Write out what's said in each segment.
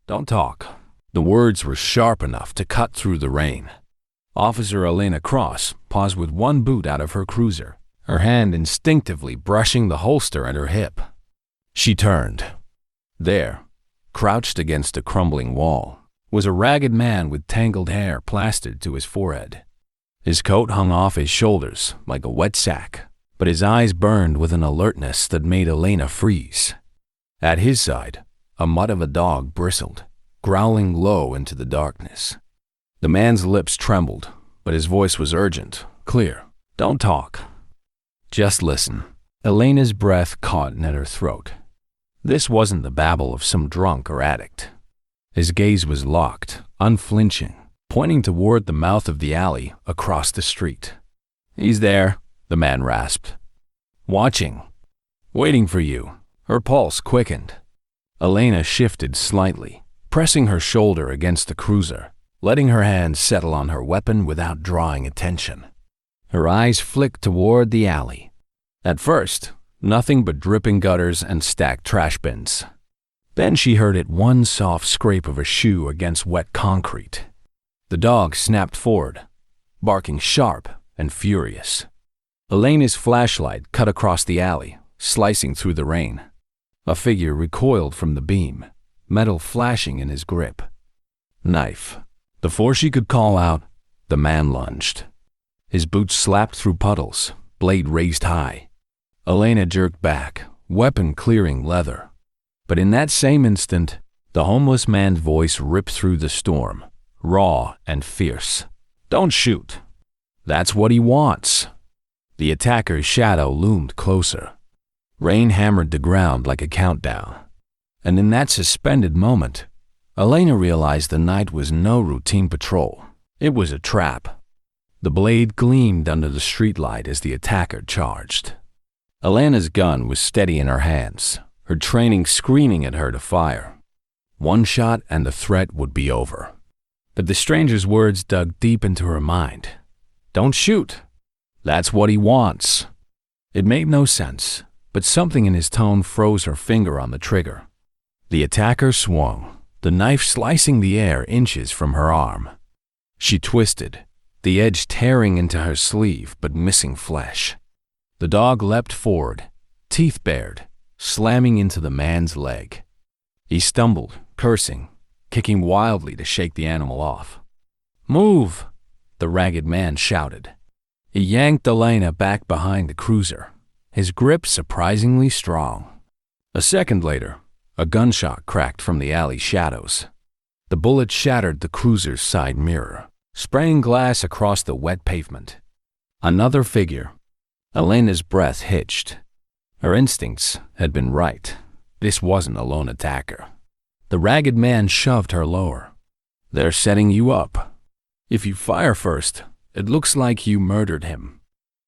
Don't talk." The words were sharp enough to cut through the rain. Officer Elena Cross paused with one boot out of her cruiser, her hand instinctively brushing the holster at her hip. She turned. There, crouched against a crumbling wall, was a ragged man with tangled hair plastered to his forehead. His coat hung off his shoulders like a wet sack, but his eyes burned with an alertness that made Elena freeze. At his side, a mutt of a dog bristled, growling low into the darkness. The man's lips trembled, but his voice was urgent, clear. "Don't talk. Just listen." Elena's breath caught at her throat. This wasn't the babble of some drunk or addict. His gaze was locked, unflinching, pointing toward the mouth of the alley across the street. "He's there," the man rasped. "Watching. Waiting for you." Her pulse quickened. Elena shifted slightly, pressing her shoulder against the cruiser, letting her hand settle on her weapon without drawing attention. Her eyes flicked toward the alley. At first, nothing but dripping gutters and stacked trash bins. Then she heard it one soft scrape of a shoe against wet concrete. The dog snapped forward, barking sharp and furious. Elena's flashlight cut across the alley, slicing through the rain. A figure recoiled from the beam, metal flashing in his grip. Knife. Before she could call out, the man lunged. His boots slapped through puddles, blade raised high. Elena jerked back, weapon clearing leather. But in that same instant, the homeless man's voice ripped through the storm, raw and fierce. "Don't shoot. That's what he wants." The attacker's shadow loomed closer. Rain hammered the ground like a countdown. And in that suspended moment, Elena realized the night was no routine patrol. It was a trap. The blade gleamed under the streetlight as the attacker charged. Elena's gun was steady in her hands, her training screaming at her to fire. One shot and the threat would be over. But the stranger's words dug deep into her mind. "Don't shoot. That's what he wants." It made no sense, but something in his tone froze her finger on the trigger. The attacker swung, the knife slicing the air inches from her arm. She twisted, the edge tearing into her sleeve but missing flesh. The dog leapt forward, teeth bared, slamming into the man's leg. He stumbled, cursing, kicking wildly to shake the animal off. "Move!" the ragged man shouted. He yanked Elena back behind the cruiser, his grip surprisingly strong. A second later, a gunshot cracked from the alley shadows. The bullet shattered the cruiser's side mirror, spraying glass across the wet pavement. Another figure. Elena's breath hitched. Her instincts had been right. This wasn't a lone attacker. The ragged man shoved her lower. "They're setting you up. If you fire first, it looks like you murdered him."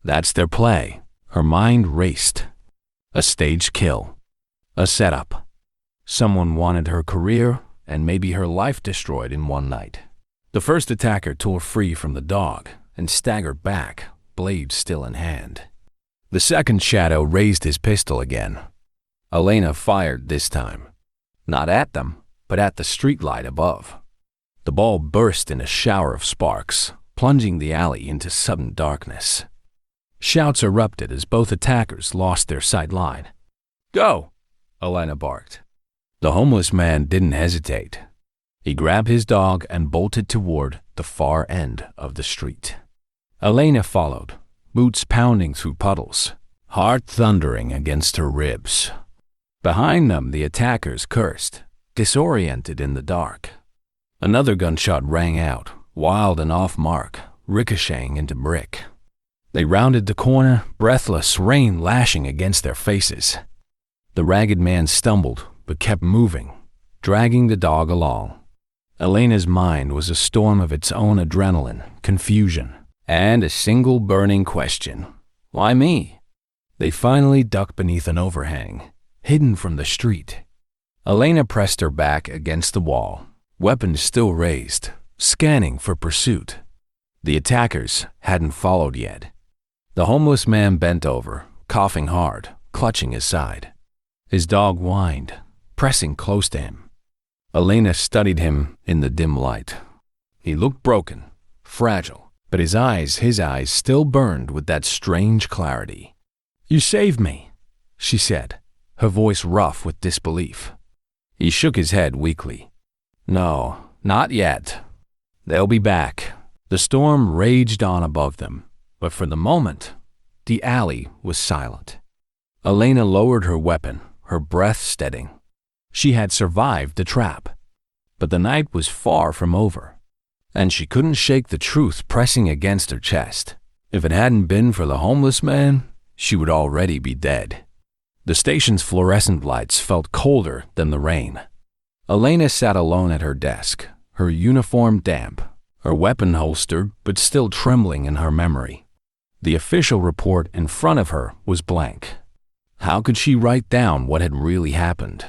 That's their play. Her mind raced. A staged kill. A setup. Someone wanted her career and maybe her life destroyed in one night. The first attacker tore free from the dog and staggered back, blade still in hand. The second shadow raised his pistol again. Elena fired this time. Not at them, but at the streetlight above. The ball burst in a shower of sparks, plunging the alley into sudden darkness. Shouts erupted as both attackers lost their sight line. "Go!" Elena barked. The homeless man didn't hesitate. He grabbed his dog and bolted toward the far end of the street. Elena followed, boots pounding through puddles, heart thundering against her ribs. Behind them, the attackers cursed, disoriented in the dark. Another gunshot rang out, wild and off-mark, ricocheting into brick. They rounded the corner, breathless, rain lashing against their faces. The ragged man stumbled, but kept moving, dragging the dog along. Elena's mind was a storm of its own adrenaline, confusion, and a single burning question. Why me? They finally ducked beneath an overhang, hidden from the street. Elena pressed her back against the wall, weapon still raised, scanning for pursuit. The attackers hadn't followed yet. The homeless man bent over, coughing hard, clutching his side. His dog whined, pressing close to him. Elena studied him in the dim light. He looked broken, fragile, but his eyes still burned with that strange clarity. "You saved me," she said, her voice rough with disbelief. He shook his head weakly. "No, not yet. They'll be back." The storm raged on above them, but for the moment, the alley was silent. Elena lowered her weapon, her breath steadying. She had survived the trap, but the night was far from over, and she couldn't shake the truth pressing against her chest. If it hadn't been for the homeless man, she would already be dead. The station's fluorescent lights felt colder than the rain. Elena sat alone at her desk, her uniform damp, her weapon holstered but still trembling in her memory. The official report in front of her was blank. How could she write down what had really happened?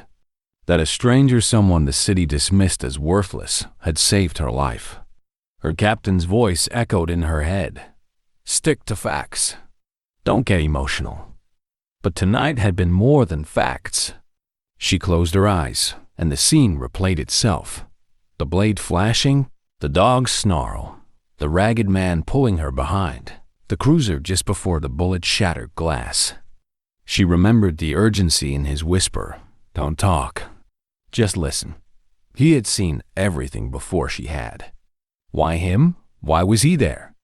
That a stranger, someone the city dismissed as worthless, had saved her life. Her captain's voice echoed in her head. "Stick to facts. Don't get emotional." But tonight had been more than facts. She closed her eyes, and the scene replayed itself. The blade flashing, the dog's snarl, the ragged man pulling her behind, the cruiser just before the bullet shattered glass. She remembered the urgency in his whisper. "Don't talk. Just listen." He had seen everything before she had. Why him? Why was he there?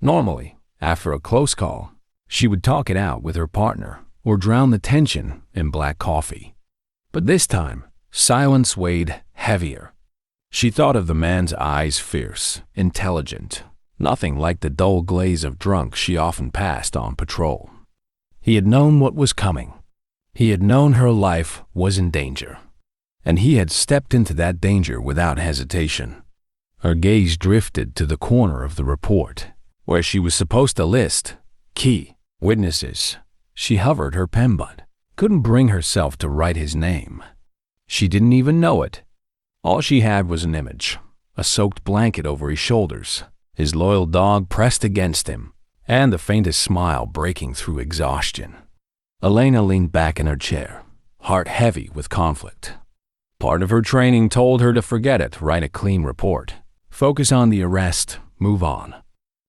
Normally, after a close call, she would talk it out with her partner or drown the tension in black coffee. But this time, silence weighed heavier. She thought of the man's eyes, fierce, intelligent, nothing like the dull glaze of drunk she often passed on patrol. He had known what was coming. He had known her life was in danger, and he had stepped into that danger without hesitation. Her gaze drifted to the corner of the report, where she was supposed to list key witnesses. She hovered her pen butt, couldn't bring herself to write his name. She didn't even know it. All she had was an image, a soaked blanket over his shoulders, his loyal dog pressed against him, and the faintest smile breaking through exhaustion. Elena leaned back in her chair, heart heavy with conflict. Part of her training told her to forget it, write a clean report, focus on the arrest, move on.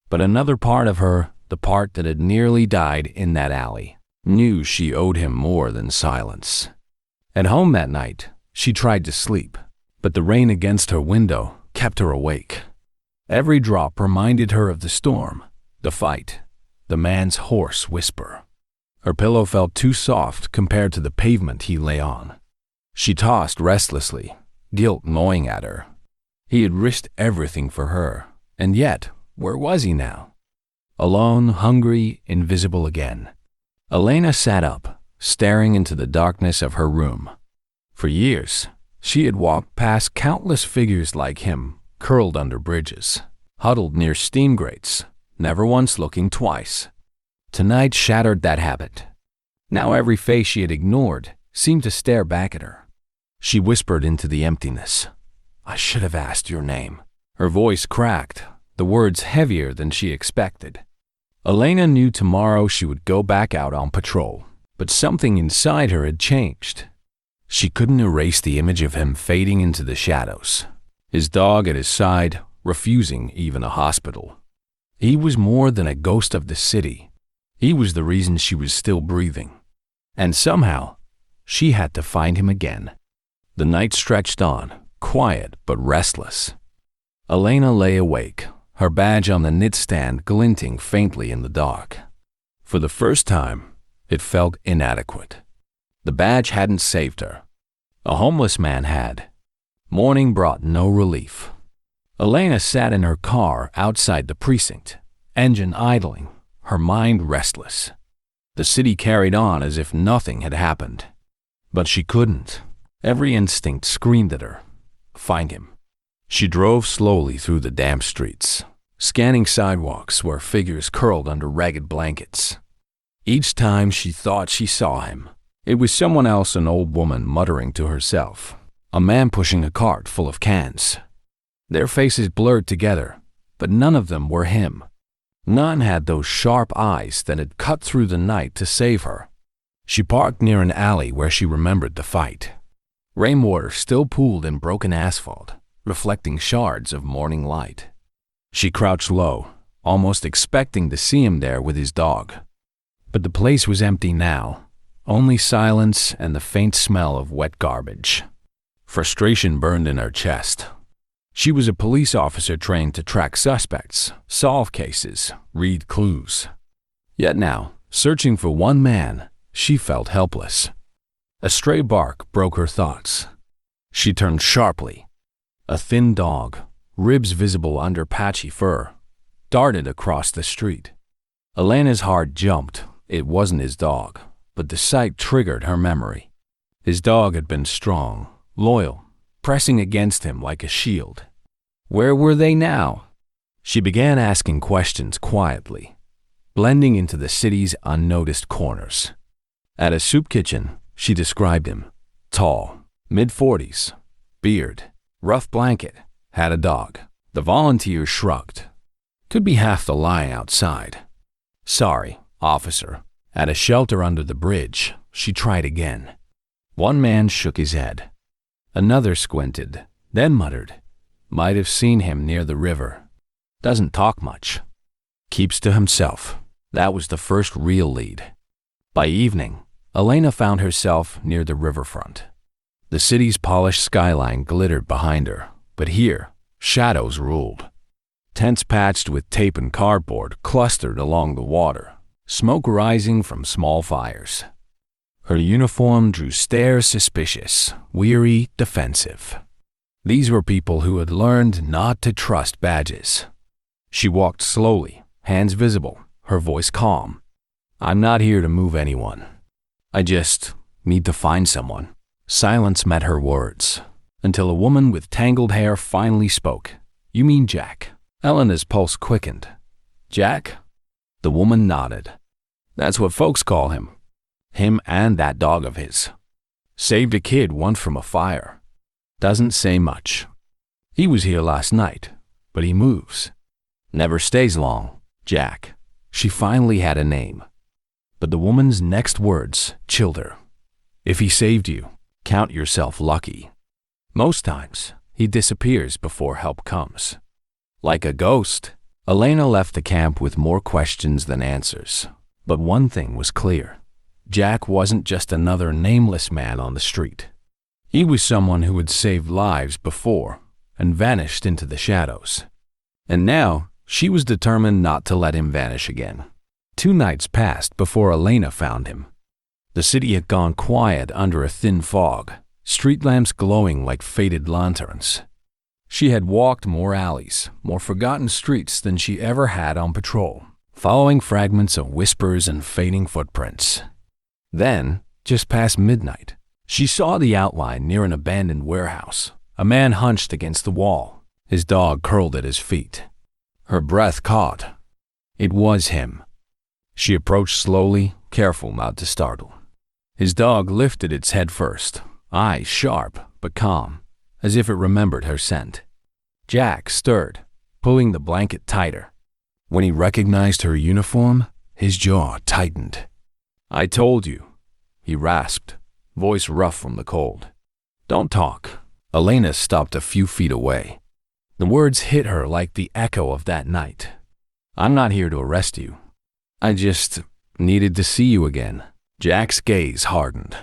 But another part of her, the part that had nearly died in that alley, knew she owed him more than silence. At home that night, she tried to sleep, but the rain against her window kept her awake. Every drop reminded her of the storm, the fight, the man's hoarse whisper. Her pillow felt too soft compared to the pavement he lay on. She tossed restlessly, guilt gnawing at her. He had risked everything for her, and yet, where was he now? Alone, hungry, invisible again. Elena sat up, staring into the darkness of her room. For years, she had walked past countless figures like him, curled under bridges, huddled near steam grates, never once looking twice. Tonight shattered that habit. Now every face she had ignored seemed to stare back at her. She whispered into the emptiness. "I should have asked your name." Her voice cracked, the words heavier than she expected. Elena knew tomorrow she would go back out on patrol, but something inside her had changed. She couldn't erase the image of him fading into the shadows, his dog at his side, refusing even a hospital. He was more than a ghost of the city. He was the reason she was still breathing. And somehow, she had to find him again. The night stretched on, quiet but restless. Elena lay awake, her badge on the nightstand glinting faintly in the dark. For the first time, it felt inadequate. The badge hadn't saved her. A homeless man had. Morning brought no relief. Elena sat in her car outside the precinct, engine idling, her mind restless. The city carried on as if nothing had happened. But she couldn't. Every instinct screamed at her. Find him. She drove slowly through the damp streets, scanning sidewalks where figures curled under ragged blankets. Each time she thought she saw him, it was someone else, an old woman muttering to herself, a man pushing a cart full of cans. Their faces blurred together, but none of them were him. None had those sharp eyes that had cut through the night to save her. She parked near an alley where she remembered the fight. Rainwater still pooled in broken asphalt, reflecting shards of morning light. She crouched low, almost expecting to see him there with his dog. But the place was empty now, only silence and the faint smell of wet garbage. Frustration burned in her chest. She was a police officer trained to track suspects, solve cases, read clues. Yet now, searching for one man, she felt helpless. A stray bark broke her thoughts. She turned sharply. A thin dog, ribs visible under patchy fur, darted across the street. Elena's heart jumped. It wasn't his dog, but the sight triggered her memory. His dog had been strong, loyal, pressing against him like a shield. Where were they now? She began asking questions quietly, blending into the city's unnoticed corners. At a soup kitchen, she described him. Tall, mid-40s, beard, rough blanket, had a dog. The volunteer shrugged. Could be half the lie outside. Sorry, officer. At a shelter under the bridge, she tried again. One man shook his head. Another squinted, then muttered. Might have seen him near the river. Doesn't talk much. Keeps to himself. That was the first real lead. By evening, Elena found herself near the riverfront. The city's polished skyline glittered behind her, but here, shadows ruled. Tents patched with tape and cardboard clustered along the water, smoke rising from small fires. Her uniform drew stares suspicious, weary, defensive. These were people who had learned not to trust badges. She walked slowly, hands visible, her voice calm. I'm not here to move anyone. I just need to find someone. Silence met her words, until a woman with tangled hair finally spoke. You mean Jack? Elena's pulse quickened. Jack? The woman nodded. That's what folks call him. Him and that dog of his. Saved a kid once from a fire. Doesn't say much. He was here last night, but he moves. Never stays long. Jack. She finally had a name. But the woman's next words chilled her. If he saved you, count yourself lucky. Most times, he disappears before help comes. Like a ghost, Elena left the camp with more questions than answers. But one thing was clear. Jack wasn't just another nameless man on the street. He was someone who had saved lives before and vanished into the shadows. And now, she was determined not to let him vanish again. 2 nights passed before Elena found him. The city had gone quiet under a thin fog, street lamps glowing like faded lanterns. She had walked more alleys, more forgotten streets than she ever had on patrol, following fragments of whispers and fading footprints. Then, just past midnight, she saw the outline near an abandoned warehouse, a man hunched against the wall, his dog curled at his feet. Her breath caught. It was him. She approached slowly, careful not to startle. His dog lifted its head first, eyes sharp but calm, as if it remembered her scent. Jack stirred, pulling the blanket tighter. When he recognized her uniform, his jaw tightened. I told you, he rasped, voice rough from the cold. Don't talk. Elena stopped a few feet away. The words hit her like the echo of that night. I'm not here to arrest you. I just needed to see you again. Jack's gaze hardened.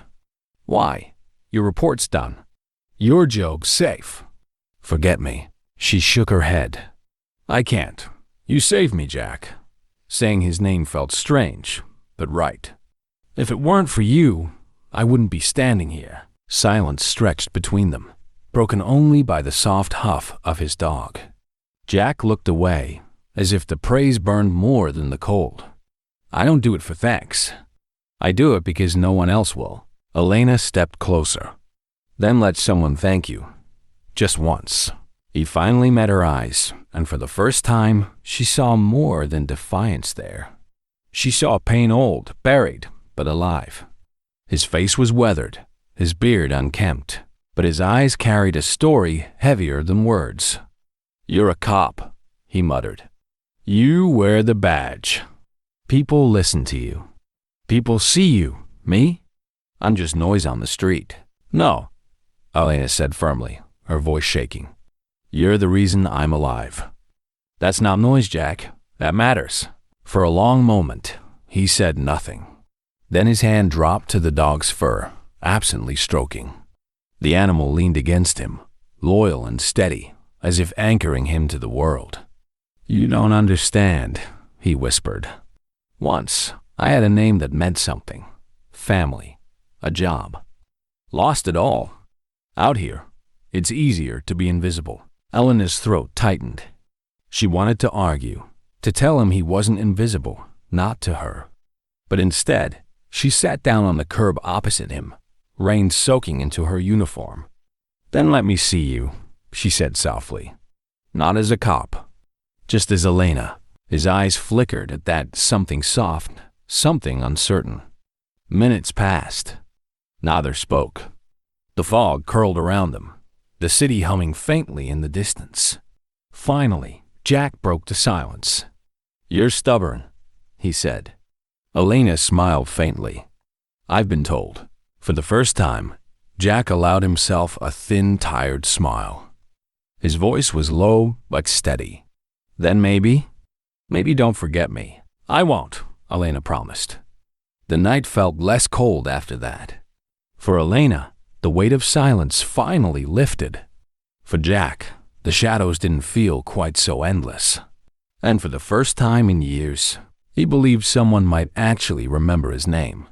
Why? Your report's done. Your joke's safe. Forget me. She shook her head. I can't. You saved me, Jack. Saying his name felt strange, but right. If it weren't for you, I wouldn't be standing here. Silence stretched between them, broken only by the soft huff of his dog. Jack looked away, as if the praise burned more than the cold. I don't do it for thanks. I do it because no one else will. Elena stepped closer. Then let someone thank you. Just once. He finally met her eyes, and for the first time, she saw more than defiance there. She saw pain old, buried, but alive. His face was weathered, his beard unkempt, but his eyes carried a story heavier than words. You're a cop, he muttered. You wear the badge. People listen to you. People see you. Me? I'm just noise on the street. No, Elena said firmly, her voice shaking. You're the reason I'm alive. That's not noise, Jack. That matters. For a long moment, he said nothing. Then his hand dropped to the dog's fur, absently stroking. The animal leaned against him, loyal and steady, as if anchoring him to the world. You don't understand, he whispered. Once, I had a name that meant something. Family. A job. Lost it all. Out here, it's easier to be invisible. Elena's throat tightened. She wanted to argue, to tell him he wasn't invisible, not to her. But instead, she sat down on the curb opposite him, rain soaking into her uniform. Then let me see you, she said softly. Not as a cop, just as Elena. His eyes flickered at that something soft, something uncertain. Minutes passed. Neither spoke. The fog curled around them, the city humming faintly in the distance. Finally, Jack broke the silence. You're stubborn, he said. Elena smiled faintly. I've been told. For the first time, Jack allowed himself a thin, tired smile. His voice was low but steady. Then maybe don't forget me. I won't, Elena promised. The night felt less cold after that. For Elena, the weight of silence finally lifted. For Jack, the shadows didn't feel quite so endless. And for the first time in years, he believed someone might actually remember his name.